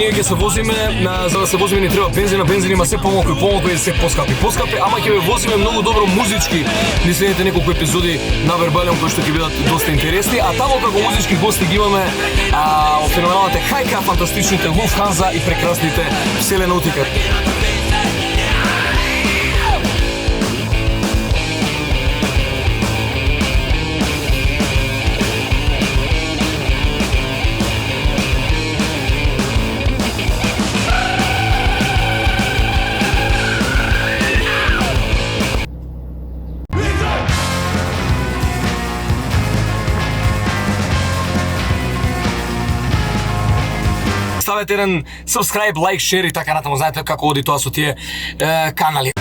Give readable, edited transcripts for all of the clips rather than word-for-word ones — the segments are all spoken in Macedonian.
ние ќе се возиме, за да се возиме ни треба бензин има се помалку и се поскапи, ама ќе ве возиме многу добро музички. Ни следите неколку епизоди на Вербалиум кои што ќе бидат доста интересни, а таму како музички гости ги имаме феноменалните Хајка, фантастичните Луфтханза и прекрасните Вселенаутика. Ставете еден subscribe, like, share и така натаму. Знаете како оди тоа со тие канали.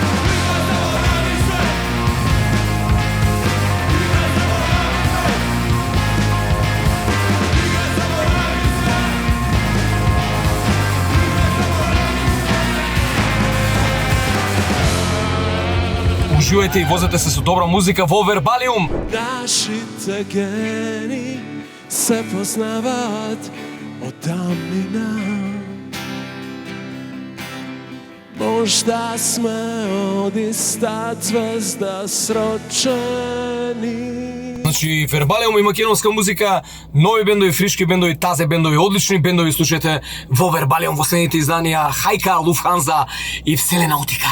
Уживајте и возете се со добра музика во Вербалиум. Нашите гени се познаваат од давнина. Možda сме од иста звезда срочени. Значи, Вербалиум и македонска музика, нови бендови, фришки бендови, тазе бендови, одлични бендови слушате во Вербалиум во следните изданија Хајка, Луфтханза и Вселенаутика.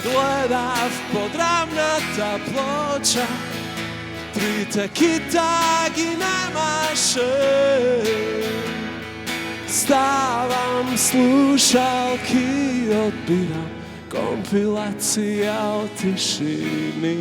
Гледав подрамната плоча, трите кита ги немаше. Ставам слушалки, одбирам компилација од тишини.